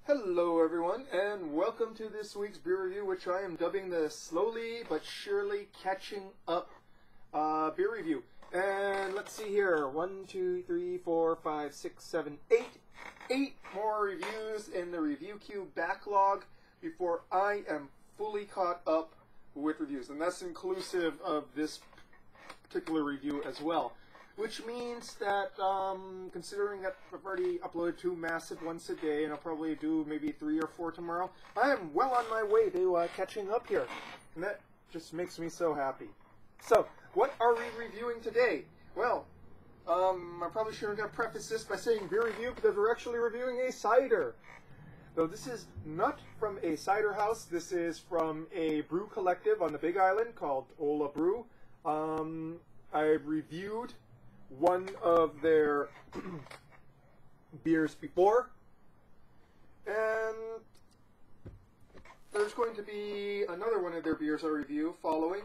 Hello everyone, and welcome to this week's beer review, which I am dubbing the slowly but surely catching up beer review. And let's see here, 1, 2, 3, 4, 5, 6, 7, 8. 8 more reviews in the review queue backlog before I am fully caught up with reviews. And that's inclusive of this particular review as well. Which means that, considering that I've already uploaded 2 massive ones today, and I'll probably do maybe 3 or 4 tomorrow, I am well on my way to catching up here. And that just makes me so happy. So, what are we reviewing today? Well, I probably shouldn't have prefaced this by saying beer review, because we're actually reviewing a cider. Though this is not from a cider house, this is from a brew collective on the Big Island called Brew. I've reviewed one of their beers before, and there's going to be another one of their beers I review following,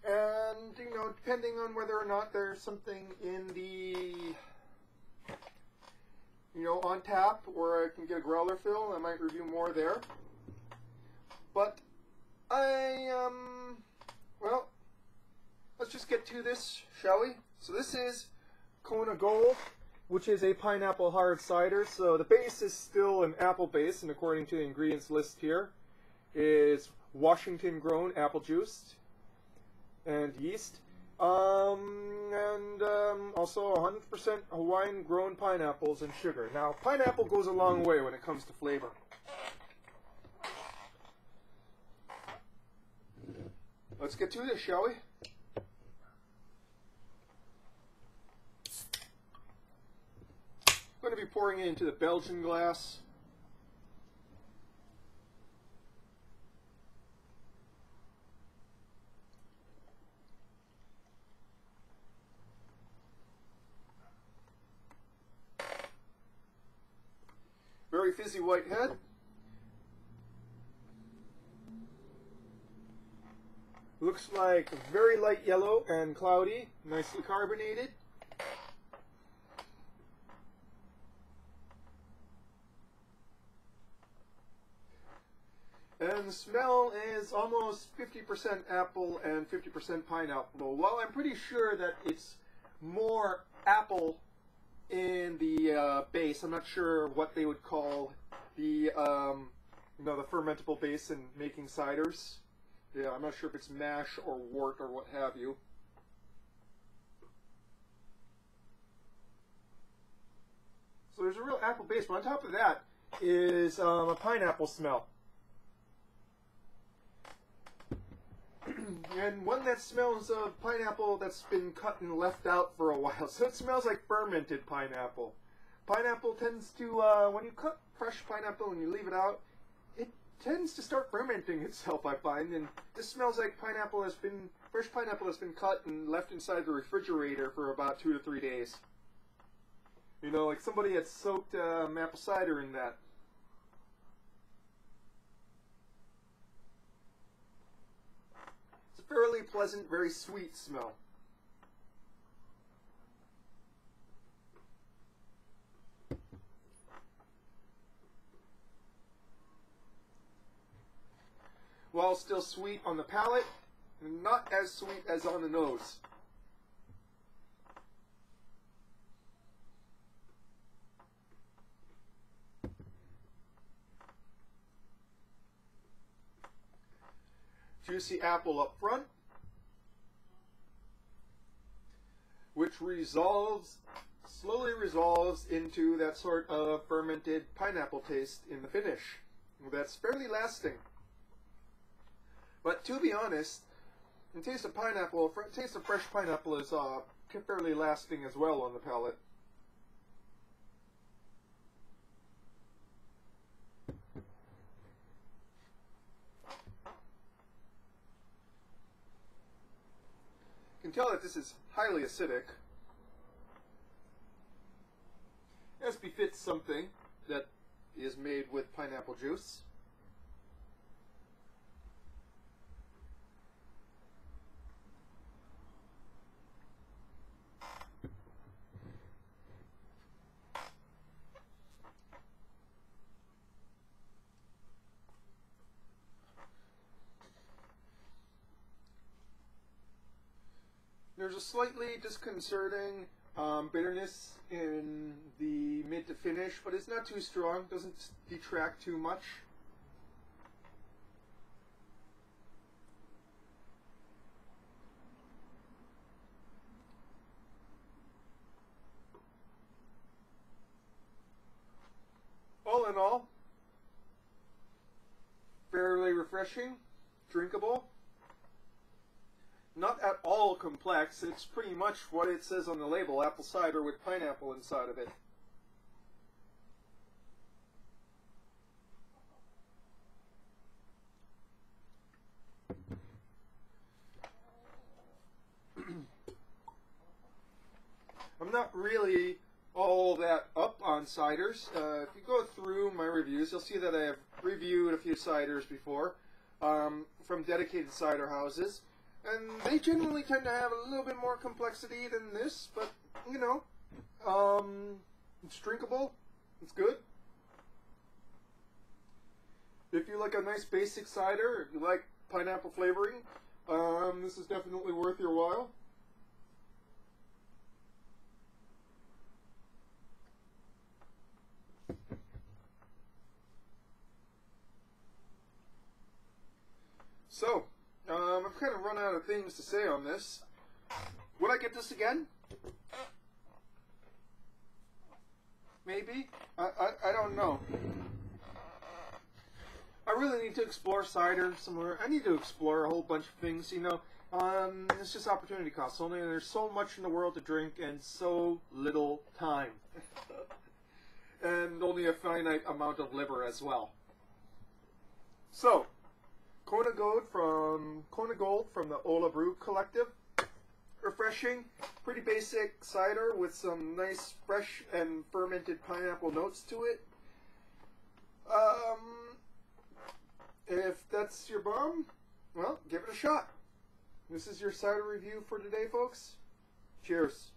and depending on whether or not there's something in the on tap where I can get a growler fill, I might review more there. But well, let's just get to this, shall we? So this is Kona Gold, which is a pineapple hard cider. So the base is still an apple base, and according to the ingredients list here, is Washington grown apple juice and yeast, and also 100% Hawaiian grown pineapples and sugar. Now, pineapple goes a long way when it comes to flavor. Let's get to this, shall we? I'm going to be pouring it into the Belgian glass. Very fizzy white head. Looks like very light yellow and cloudy, nicely carbonated. And the smell is almost 50% apple and 50% pineapple. Well, I'm pretty sure that it's more apple in the base. I'm not sure what they would call the the fermentable base in making ciders. Yeah, I'm not sure if it's mash or wort or what have you. So there's a real apple base, but on top of that is a pineapple smell. And one that smells of pineapple that's been cut and left out for a while. So it smells like fermented pineapple. Pineapple tends to, when you cut fresh pineapple and you leave it out, it tends to start fermenting itself, I find. And this smells like fresh pineapple has been cut and left inside the refrigerator for about 2 to 3 days. Like somebody had soaked apple cider in that. Fairly pleasant, very sweet smell. While still sweet on the palate, not as sweet as on the nose. Juicy apple up front, which slowly resolves into that sort of fermented pineapple taste in the finish. That's fairly lasting. But to be honest, the taste of fresh pineapple is fairly lasting as well on the palate. You can tell that this is highly acidic, as befits something that is made with pineapple juice. there's a slightly disconcerting bitterness in the mid to finish, but it's not too strong, doesn't detract too much. All in all, fairly refreshing, drinkable. Not at all complex. It's pretty much what it says on the label, apple cider with pineapple inside of it. I'm not really all that up on ciders. If you go through my reviews, you'll see that I have reviewed a few ciders before from dedicated cider houses. And they generally tend to have a little bit more complexity than this, but, you know, it's drinkable, it's good. If you like a nice basic cider, if you like pineapple flavoring, this is definitely worth your while. So, I've kind of run out of things to say on this. Would I get this again? Maybe? I don't know. I really need to explore cider somewhere. I need to explore a whole bunch of things, you know. It's just opportunity cost. Only there's so much in the world to drink and so little time. And only a finite amount of liver as well. So, Kona Gold from the Ola Brew Collective. Refreshing, pretty basic cider with some nice fresh and fermented pineapple notes to it. If that's your bomb, well, give it a shot. This is your cider review for today, folks. Cheers.